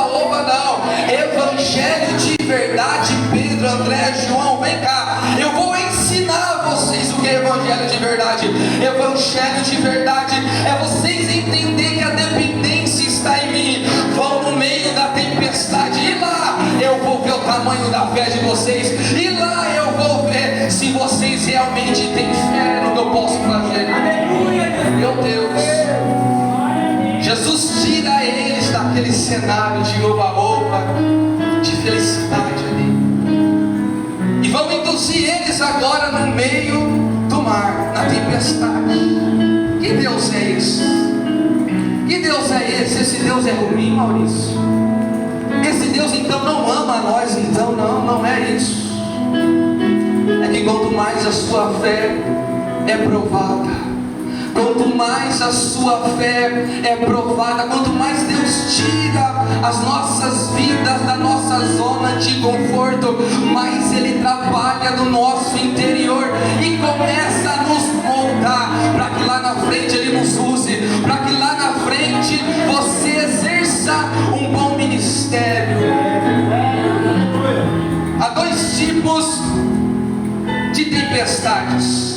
oba-oba não. Evangelho de verdade. Pedro, André, João, vem cá, eu vou ensinar a vocês o que é evangelho de verdade. Evangelho de verdade é vocês entenderem que a dependência está em mim. Vão no meio da tempestade, e lá eu vou ver o tamanho da fé de vocês, e lá eu vou ver se vocês realmente têm fé no que eu posso fazer. Meu Deus, Jesus tira eles daquele cenário de oba-oba, de felicidade ali, e vão induzir eles agora no meio do mar, na tempestade. Que Deus é esse? Que Deus é esse? Esse Deus é ruim, Maurício? Esse Deus então não ama nós? Então não é isso. É que quanto mais a sua fé é provada, quanto mais a sua fé é provada, quanto mais Deus tira as nossas vidas da nossa zona de conforto, mais Ele trabalha no nosso interior e começa a nos moldar, para que lá na frente Ele nos use, para que lá na frente você exerça um bom ministério. Há dois tipos de tempestades.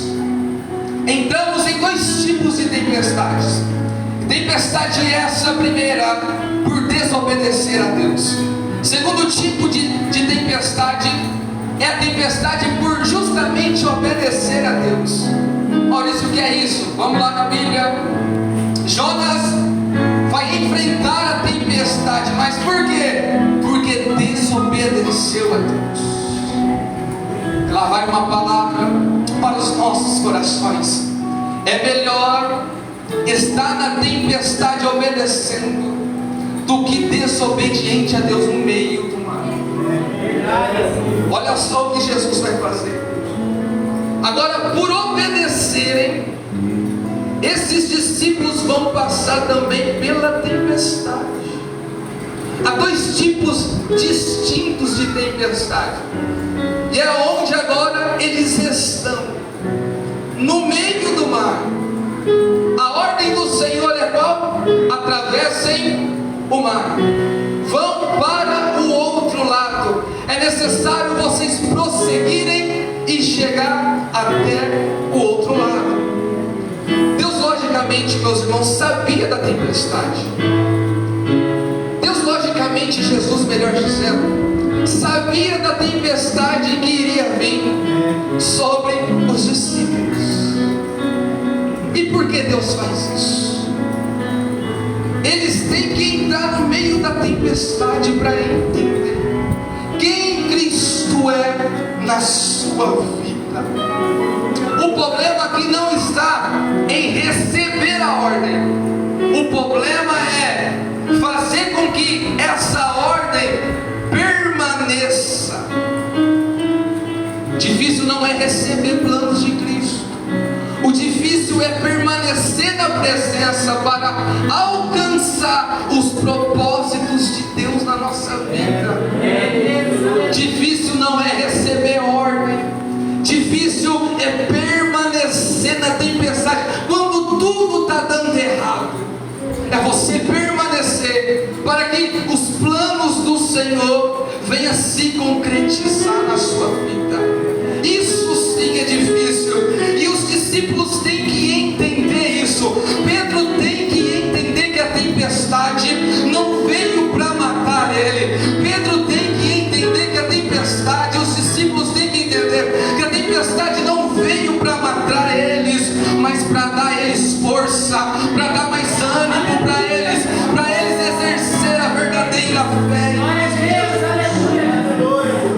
Entramos em dois tipos de tempestades. Tempestade essa primeira, por desobedecer a Deus. Segundo tipo de tempestade é a tempestade por justamente obedecer a Deus. Maurício, o que é isso? Vamos lá na Bíblia. Jonas vai enfrentar a tempestade, mas por quê? Porque desobedeceu a Deus. Lá vai uma palavra para os nossos corações. É melhor estar na tempestade obedecendo do que desobediente a Deus no meio do mar. Olha só o que Jesus vai fazer. Agora, por obedecerem, esses discípulos vão passar também pela tempestade. Há dois tipos distintos de tempestade, e é onde agora eles estão, no meio do mar. A ordem do Senhor é qual? Atravessem o mar, vão para o outro lado. É necessário vocês prosseguirem e chegar até o outro lado. Deus, logicamente, meus irmãos, sabia da tempestade. Deus, logicamente, Jesus, melhor dizendo, sabia da tempestade que iria vir sobre os discípulos. E por que Deus faz isso? Eles têm que entrar no meio da tempestade para entender quem Cristo é na sua vida. O problema aqui não está em receber a ordem. O problema é fazer com que essa ordem permaneça. Difícil não é receber planos de Cristo. O difícil é permanecer na presença para alcançar os propósitos de Deus na nossa vida. Difícil não é receber ordem. Difícil é permanecer na tempestade quando tudo está dando errado. É você permanecer para que os planos do Senhor venham se concretizar na sua vida. Isso sim é difícil, e os discípulos têm que entender isso. Pedro tem que entender que a tempestade não veio para matar ele. Pedro tem que entender que a tempestade, os discípulos têm que entender que a tempestade não veio para matar eles, mas para dar a eles força, para dar mais ânimo para eles exercer a verdadeira fé em Deus.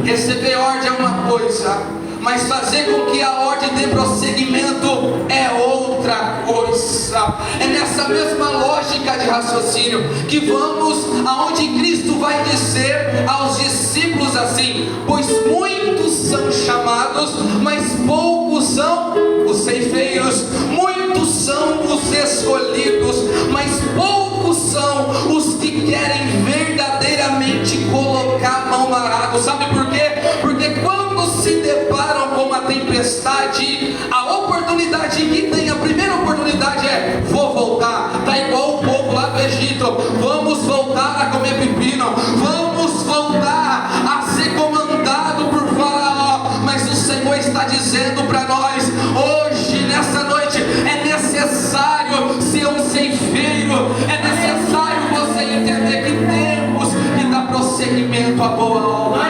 Receber ordem é uma coisa, mas fazer com que a ordem dê prosseguimento é outra coisa. É nessa mesma lógica de raciocínio que vamos aonde Cristo vai dizer aos discípulos assim: pois muitos são chamados, mas poucos são os ceifeiros. Muitos são os escolhidos, mas poucos são os que querem verdadeiramente colocar a mão no arado. Sabe por quê? Porque quando se deparam com uma tempestade, a oportunidade que tem, a primeira oportunidade é: vou voltar. Está igual o povo lá do Egito: vamos voltar a comer pepino, muito a boa obra.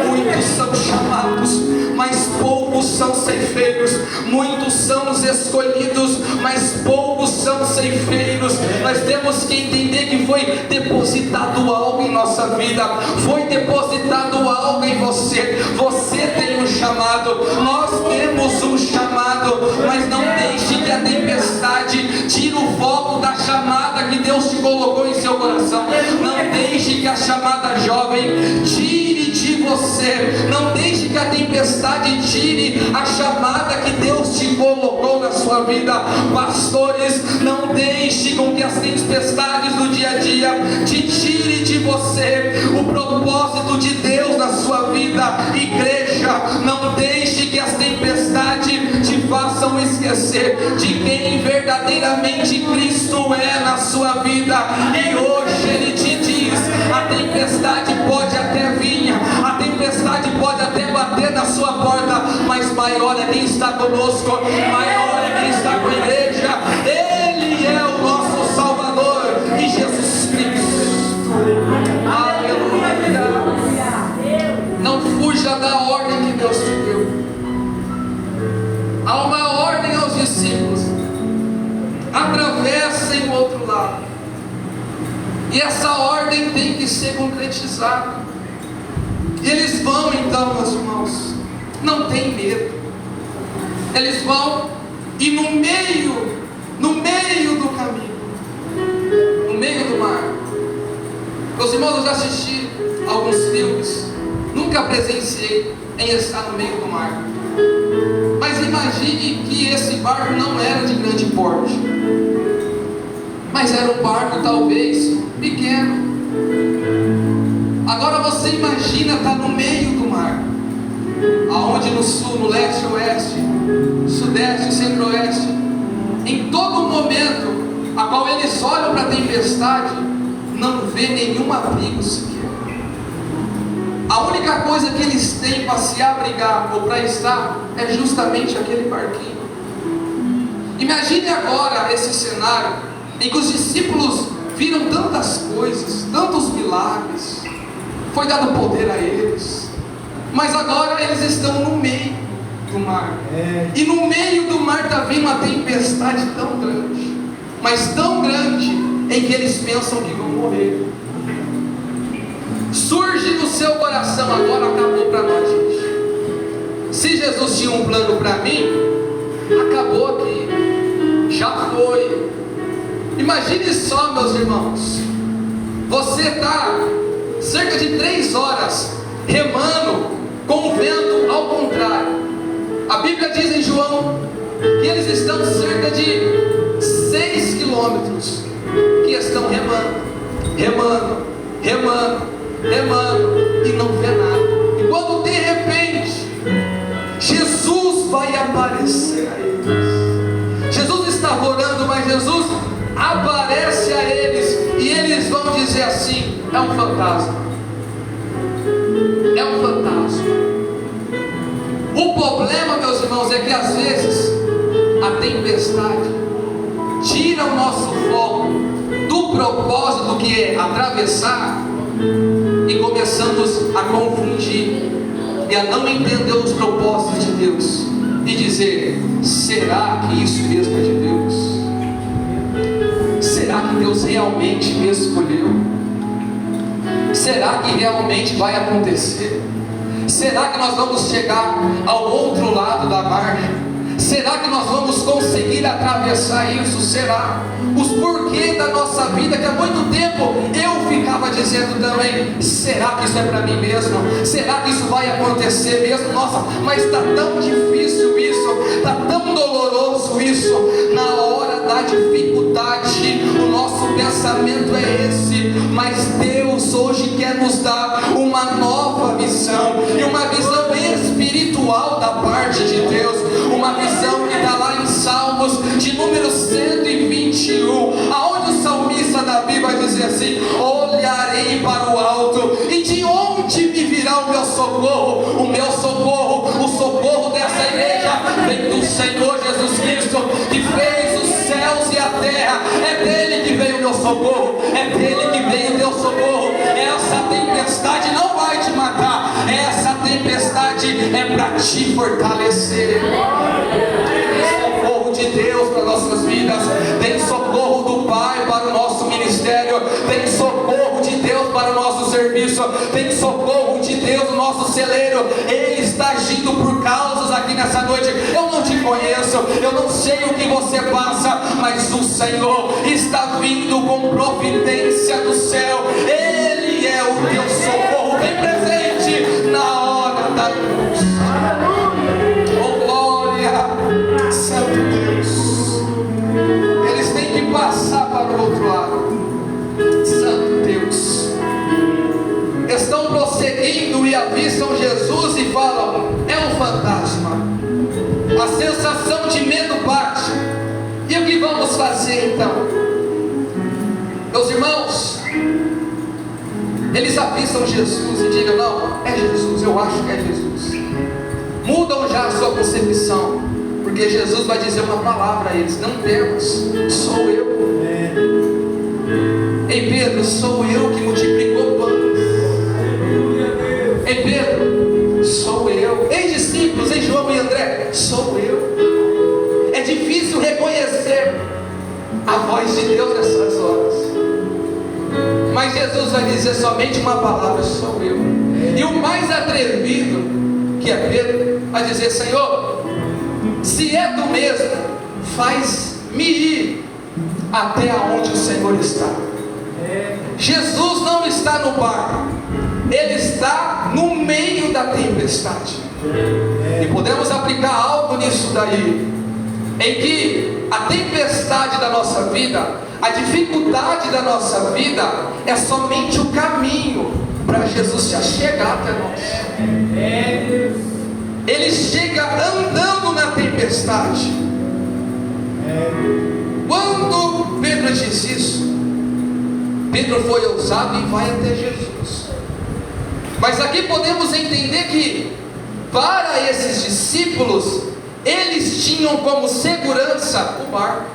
Muitos são chamados, mas poucos são ceifeiros. Muitos são os escolhidos, mas poucos são ceifeiros. Nós temos que entender que foi depositado algo em nossa vida, foi depositado algo em você. Você tem um chamado, nós temos um chamado, mas não deixe que a tempestade tire o foco da chamada que Deus te colocou em seu coração. Não deixe que a chamada jovem tire de você. Não deixe que a tempestade tire a chamada que Deus te colocou na sua vida. Pastores, não deixe com que as tempestades do dia a dia te tire de você o propósito de Deus na sua vida. Igreja, não deixe que as tempestades te façam esquecer de quem verdadeiramente Cristo é na sua vida. E hoje Ele te diz: a tempestade pode até vir, a tempestade pode até bater na sua porta, mas maior é quem está conosco, maior é quem está com a igreja. Ele é o nosso Salvador e Jesus Cristo. Aleluia. Não fuja da ordem que Deus te deu. Há uma ordem aos discípulos: atravessem o outro lado. E essa ordem tem que ser concretizada. E eles vão então, meus irmãos, não tem medo. Eles vão, e no meio do caminho, no meio do mar. Meus irmãos, eu já assisti alguns filmes, nunca presenciei em estar no meio do mar. Mas imagine que esse barco não era de grande porte, mas era um barco talvez pequeno. Agora você imagina estar no meio do mar, aonde no sul, no leste, oeste, sudeste, centro-oeste, em todo momento a qual eles olham para a tempestade, não vê nenhum abrigo sequer. A única coisa que eles têm para se abrigar ou para estar é justamente aquele barquinho. Imagine agora esse cenário em que os discípulos viram tantas coisas, tantos milagres, foi dado poder a eles, mas agora eles estão no meio do mar, e no meio do mar está vindo uma tempestade tão grande, mas tão grande, em que eles pensam que vão morrer. Surge no seu coração: agora acabou para nós, gente. Se Jesus tinha um plano para mim, acabou aqui, já foi. Imagine só, meus irmãos, você está cerca de 3 horas remando com o vento ao contrário. A Bíblia diz em João que eles estão cerca de 6 quilômetros, que estão remando, e não vê nada. E quando de repente Jesus vai aparecer a eles, Jesus estava orando, mas Jesus aparece a eles, e eles vão dizer assim: é um fantasma, é um fantasma. O problema, meus irmãos, é que às vezes a tempestade tira o nosso foco do propósito, que é atravessar, e começamos a confundir e a não entender os propósitos de Deus e dizer: será que isso mesmo é de Deus? Será que Deus realmente me escolheu? Será que realmente vai acontecer? Será que nós vamos chegar ao outro lado da margem? Será que nós vamos conseguir atravessar isso? Será? Os porquês da nossa vida, que há muito tempo eu ficava dizendo também: será que isso é para mim mesmo? Será que isso vai acontecer mesmo? Nossa, mas está tão difícil isso, está tão doloroso isso. Na hora da dificuldade, o nosso pensamento é esse. Mas Deus hoje quer nos dar uma nova visão, e uma visão espiritual da parte de Deus, uma visão que está lá em Salmos de número 121, aonde o salmista Davi vai dizer assim: olharei para o alto, e de onde me virá o meu socorro? O meu socorro, o socorro dessa igreja vem do Senhor Jesus Cristo, que fez os céus e a terra. É dele que veio o meu socorro, é dele que veio o meu socorro. Essa tempestade te fortalecer. Tem socorro de Deus para nossas vidas, tem socorro do Pai para o nosso ministério, tem socorro de Deus para o nosso serviço, tem socorro de Deus no nosso celeiro. Ele está agindo por causas aqui nessa noite. Eu não te conheço, eu não sei o que você passa, mas o Senhor está vindo com providência do céu. Ele é o teu socorro bem presente na hora da luz. Oh glória, Santo Deus. Eles têm que passar para o outro lado. Santo Deus. Estão prosseguindo e avistam Jesus e falam: é um fantasma. A sensação de medo bate. E o que vamos fazer então? Meus irmãos, eles avistam Jesus e digam: não, é Jesus, eu acho que é Jesus. Mudam já a sua concepção, porque Jesus vai dizer uma palavra a eles: não temas, sou eu. Ei Pedro, sou eu que multiplicou o pão. Ei Pedro, sou eu. Ei discípulos, ei João e André, sou eu. É difícil reconhecer a voz de Deus nessas horas, mas Jesus vai dizer somente uma palavra: sou eu. E o mais atrevido, que é Pedro, vai dizer: Senhor, se é tu mesmo, faz-me ir até aonde o Senhor está. Jesus não está no barco, Ele está no meio da tempestade. E podemos aplicar algo nisso daí, em que a tempestade da nossa vida, a dificuldade da nossa vida, é somente o caminho para Jesus se achegar até nós. Ele chega andando na tempestade. Quando Pedro diz isso, Pedro foi ousado e vai até Jesus. Mas aqui podemos entender que, para esses discípulos, eles tinham como segurança o barco.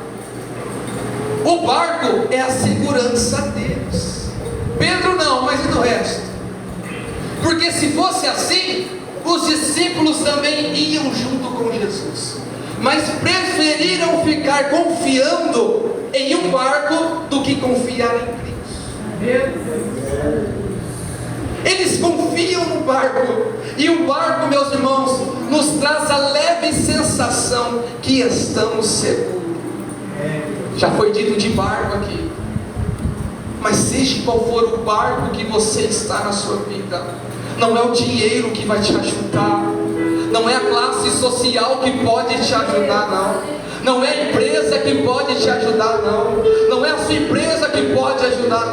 O barco é a segurança deles. Pedro não, mas e do resto? Porque se fosse assim, os discípulos também iam junto com Jesus, mas preferiram ficar confiando em um barco do que confiar em Cristo. Eles confiam no barco, e o barco, meus irmãos, nos traz a leve sensação que estamos seguros. Já foi dito de barco aqui, mas seja qual for o barco que você está na sua vida, não é o dinheiro que vai te ajudar, não é a classe social que pode te ajudar, não é a empresa que pode te ajudar, não é a sua empresa que pode ajudar,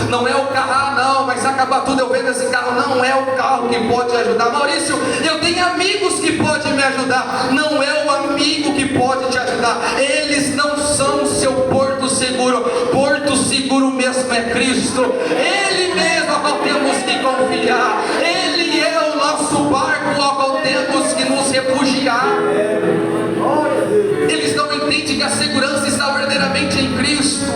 não é o carro, não, mas se acabar tudo eu vendo esse carro, não é o carro que pode ajudar. Maurício, eu tenho amigos que podem me ajudar, não é o amigo que pode te ajudar. Eles não são o seu porto seguro mesmo é Cristo. Ele mesmo ao qual temos que confiar, Ele é o nosso barco ao qual temos que nos refugiar. Eles não entendem que a segurança está verdadeiramente em Cristo.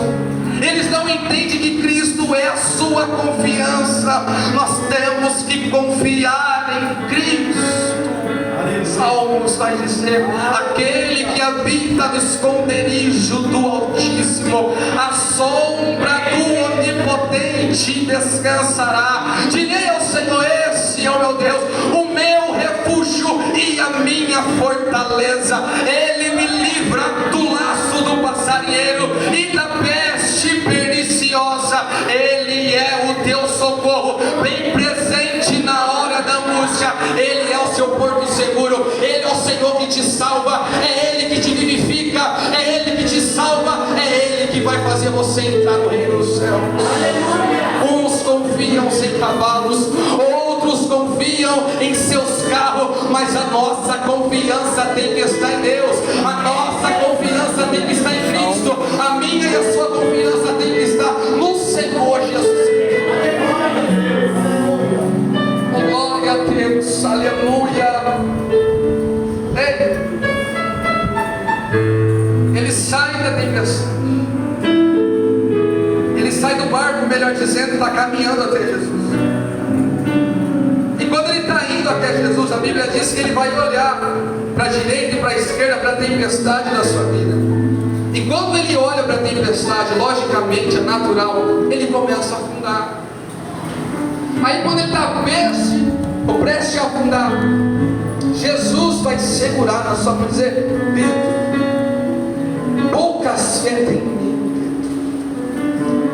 Eles não entendem que Cristo é a sua confiança. Nós temos que confiar em Cristo. Salmos vai dizer: aquele que habita no esconderijo do Altíssimo, a sombra do Onipotente descansará. Direi ao Senhor: esse é o meu Deus, o meu refúgio e a minha fortaleza. Ele me livra do laço do passarinheiro e da peste perniciosa. Ele é o teu socorro, bem presente na hora da angústia. Ele é o seu porto seguro. Ele é o Senhor que te salva, é Ele que te vivifica, é Ele que te salva, é Ele que vai fazer você entrar no reino dos céus. Uns confiam em cavalos, outros confiam em seus carros, mas a nossa confiança tem que estar em Deus, a nossa confiança tem que estar em Cristo, a minha e a sua confiança tem que estar no Senhor Jesus. Glória a Deus, aleluia. Ele sai da tempestade, ele sai do barco, melhor dizendo, está caminhando até Jesus. E quando ele está indo até até Jesus, a Bíblia diz que ele vai olhar para a direita e para a esquerda, para a tempestade da sua vida. E quando ele olha para a tempestade, logicamente é natural, ele começa a afundar. Aí quando ele está prestes a afundar, Jesus vai segurar na sua mão e dizer: Pedro, poucas fé tem em mim.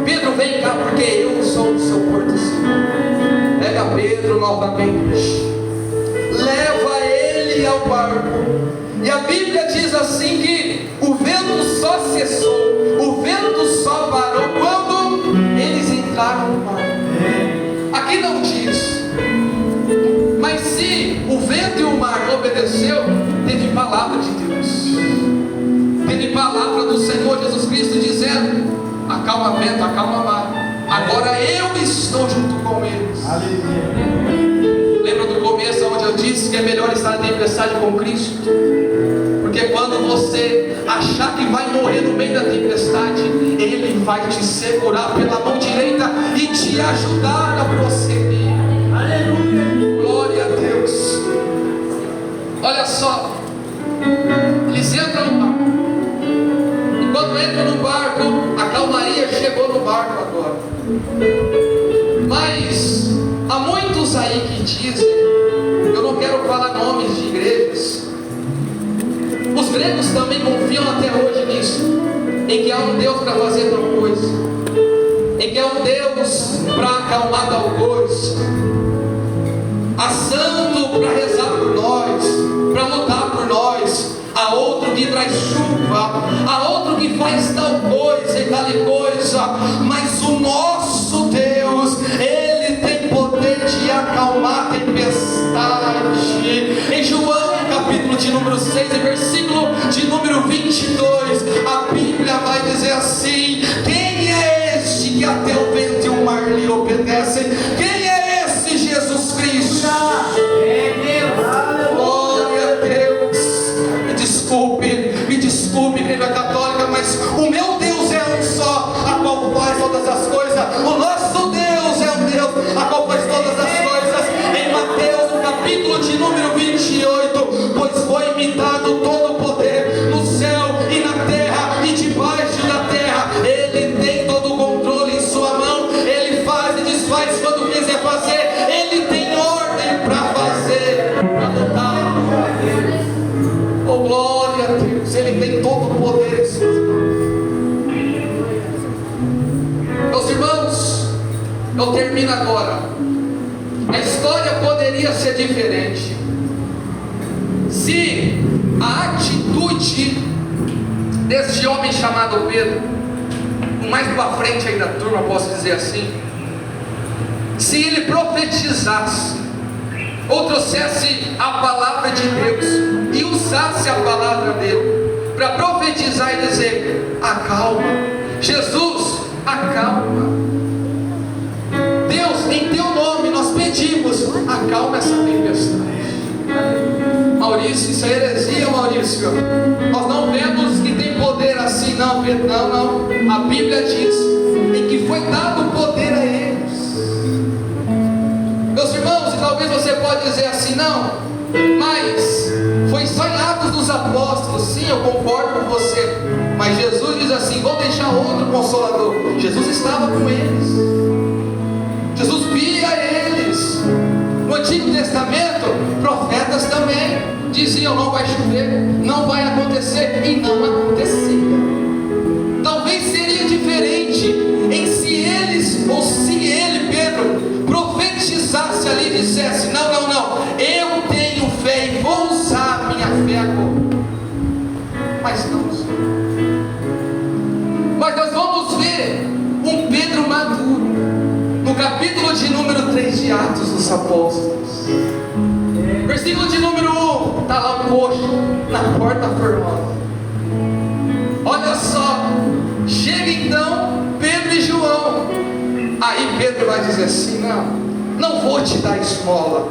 Pedro, vem cá, porque eu sou o seu porto seguro. Pega Pedro novamente, leva ele ao barco. E a Bíblia diz assim que o vento só cessou, o vento só parou quando eles entraram no barco. Aqui não diz, mas se o vento e o mar obedeceu, teve palavra de Deus, teve palavra do Senhor Jesus Cristo dizendo: acalma vento, acalma mar, agora eu estou junto com eles. Lembra do começo onde eu disse que é melhor estar na tempestade com Cristo? Porque quando você achar que vai morrer no meio da tempestade, Ele vai te segurar pela mão direita e te ajudar a prosseguir. Aleluia! Glória a Deus! Olha só, eles entram no barco. E quando entram no barco, a calmaria chegou no barco agora. Mas há muitos aí que dizem, eu não quero falar nomes de igrejas, os gregos também confiam até hoje nisso, em que há um Deus para fazer tal coisa, em que há um Deus para acalmar tal coisa, há santo para rezar por nós, para lutar por nós, há outro que traz chuva, há outro que faz tal coisa e tal coisa, mas o nosso Deus, Ele tem poder de acalmar a tempestade. Em João capítulo de número 6 e versículo de número 22, a Bíblia vai dizer assim: quem é este que até o vento e o mar lhe obedecem? Quem é esse? Jesus Cristo. Glória a Deus. Me desculpe, igreja católica, mas o meu Deus é um só, a qual faz todas as coisas. O nosso Deus é um Deus a qual faz todas as coisas. Em Mateus, no capítulo de número 28, pois foi me dado todo o poder no céu e na terra e debaixo da terra. Ele tem todo o controle em sua mão. Ele faz e desfaz quando quiser fazer. Ele tem ordem para fazer, para lutar. Oh, glória a Deus, Ele tem todo o poder em suas mãos. Meus irmãos, eu termino agora. A história poderia ser diferente se a atitude deste homem chamado Pedro, mais para frente aí da turma, posso dizer assim, se ele profetizasse ou trouxesse a palavra de Deus e usasse a palavra dele para profetizar e dizer: acalma, Jesus, acalma, Deus, em teu nome nós pedimos, acalma essa tempestade. Maurício, isso é heresia, Maurício. Nós não vemos que tem poder assim, não, Pedro, não. A Bíblia diz em que foi dado poder a eles. Meus irmãos, e talvez você pode dizer assim: não, mas foi só em Atos dos Apóstolos. Sim, eu concordo com você, mas Jesus diz assim: vou deixar outro consolador. Jesus estava com eles, Jesus via eles. No Antigo Testamento, profetas também diziam: não vai chover, não vai acontecer, e não acontecia. Talvez seria diferente em se eles, ou se ele, Pedro, profetizasse ali e dissesse: não, eu tenho fé e vou usar a minha fé agora. Mas não usou. Mas nós vamos ver um Pedro maduro no capítulo de número 3 de Atos dos Apóstolos, versículo de número 1, está lá o coxo na porta formosa. Olha só, chega então Pedro e João. Aí Pedro vai dizer assim: não vou te dar esmola,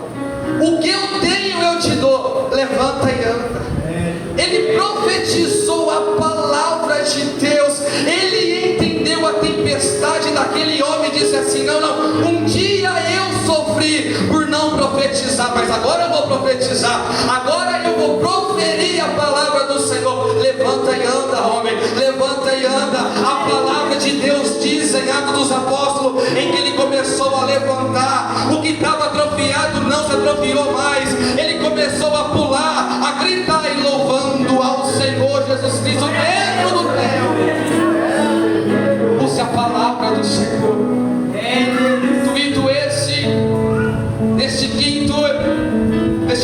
o que eu tenho eu te dou, levanta e anda. Ele profetizou a palavra de Deus, ele entendeu a tempestade daquele homem e disse assim: não, um dia eu sofri por não profetizar profetizar, mas agora eu vou profetizar, agora eu vou proferir a palavra do Senhor. Levanta e anda, homem, levanta e anda. A palavra de Deus diz em Atos dos Apóstolos, em que ele começou a levantar, o que estava atrofiado não se atrofiou mais, ele começou a pular, a gritar e louvando ao Senhor Jesus Cristo dentro do templo. Use a palavra do Senhor. Intuito este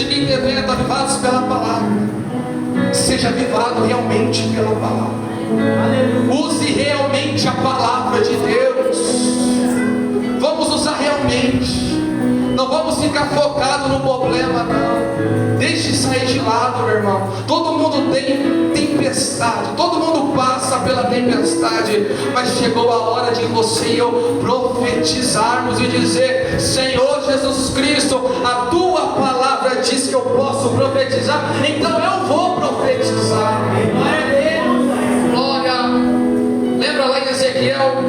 quinto evento, avivados pela palavra. Seja avivado realmente pela palavra. Use realmente a palavra de Deus. Vamos usar realmente. Não vamos ficar focados no problema, não. Deixe sair de lado, meu irmão. Todo mundo tem tempestade, todo mundo passa pela tempestade, mas chegou a hora de você e eu profetizarmos e dizer: Senhor Jesus Cristo, a tua palavra diz que eu posso profetizar, então eu vou profetizar. Glória. Lembra lá em Ezequiel,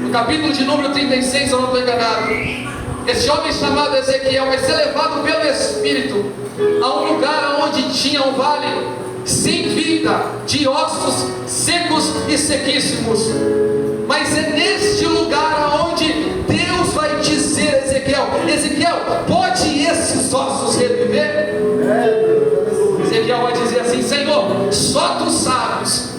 no capítulo de número 36, eu não estou enganado. Esse homem chamado Ezequiel vai ser levado pelo Espírito a um lugar onde tinha um vale sem vida, de ossos secos e sequíssimos. Mas é neste lugar onde Deus vai dizer a Ezequiel: Ezequiel, pode esses ossos reviver? Ezequiel vai dizer assim: Senhor, só tu sabes.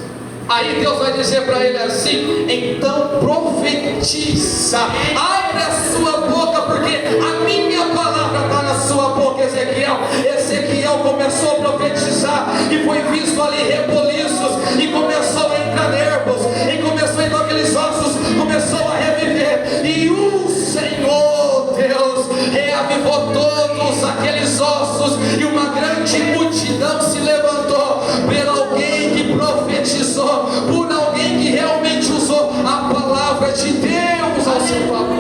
Aí Deus vai dizer para ele assim: então profetiza, abre a sua boca, porque a minha palavra está na sua boca. Ezequiel começou a profetizar, e foi visto ali reboliços, e começou a entrar nervos, e começou então aqueles ossos, começou a reviver, e o Senhor Deus reavivou todos aqueles ossos, e uma grande multidão se levantou por alguém que profetizou, por alguém que realmente usou a palavra de Deus ao seu favor.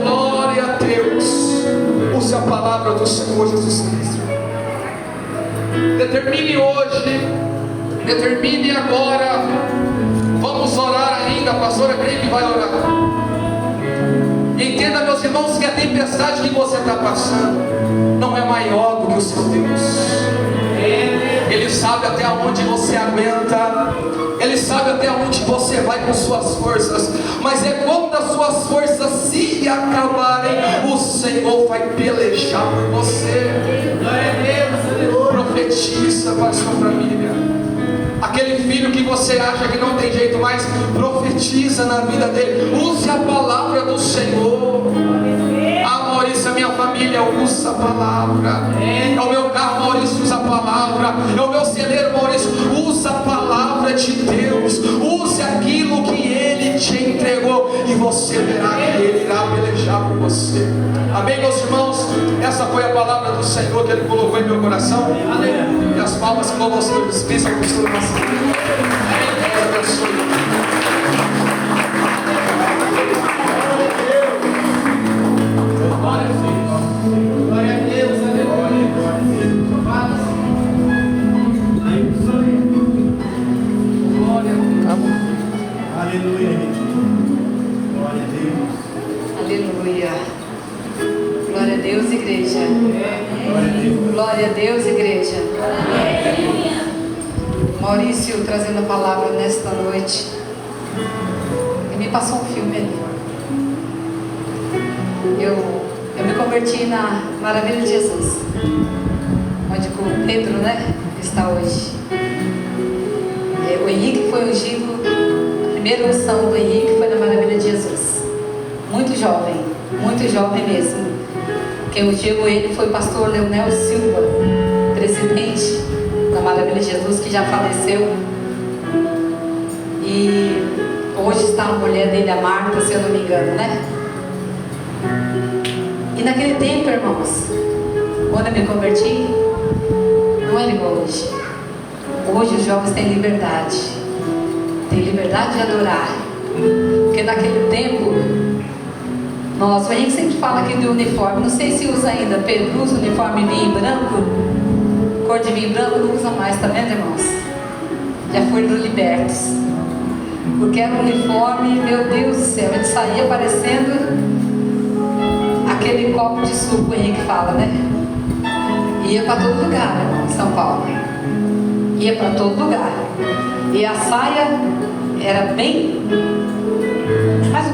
Glória a Deus. Use a palavra do Senhor Jesus Cristo. Determine hoje, determine agora. Vamos orar ainda, a pastora creio que vai orar. Entenda, meus irmãos, que a tempestade que você está passando não é maior do que o seu Deus. Ele sabe até onde você aguenta, Ele sabe até onde você vai com suas forças, mas é quando as suas forças se acabarem, o Senhor vai pelejar por você. Profetiza para a sua família. Aquele filho que você acha que não tem jeito mais, profetiza na vida dele. Use a palavra do Senhor. Ah, Maurício, a minha família usa a palavra. É o meu carro, Maurício, usa a palavra. É o meu celeiro, Maurício, usa a palavra de Deus. Use aquilo que Ele te entregou, e você verá que Ele irá pelejar por você. Amém, meus irmãos? Essa foi a palavra do Senhor que Ele colocou em meu coração. E as palmas que louvam o Senhor dispensa com o Senhor. Deus abençoe. Glória a Deus, aleluia. Glória a Deus. Aleluia. Glória a Deus. Aleluia. Glória a Deus, igreja. Glória a Deus, igreja. Maurício trazendo a palavra nesta noite. E me passou um filme ali. Eu me converti na Maravilha de Jesus, onde o Pedro, está hoje. O Henrique foi ungido, a primeira unção do Henrique foi na Maravilha de Jesus. Muito jovem mesmo. Quem ungiu ele foi o pastor Leonel Silva, presidente da Maravilha de Jesus, que já faleceu. E hoje está a mulher dele, a Marta, se eu não me engano, E naquele tempo, irmãos, quando eu me converti, não era igual hoje. Hoje os jovens têm liberdade de adorar. Porque naquele tempo, o Henrique sempre fala aqui do uniforme, não sei se usa ainda, Pedro usa uniforme vinho branco, cor de vinho branco, não usa mais, tá vendo, irmãos? Já foram libertos. Porque era um uniforme, meu Deus do céu, ele saía parecendo aquele copo de suco, o Henrique fala, né? Ia para todo lugar, irmão, em São Paulo. Ia para todo lugar. E a saia era bem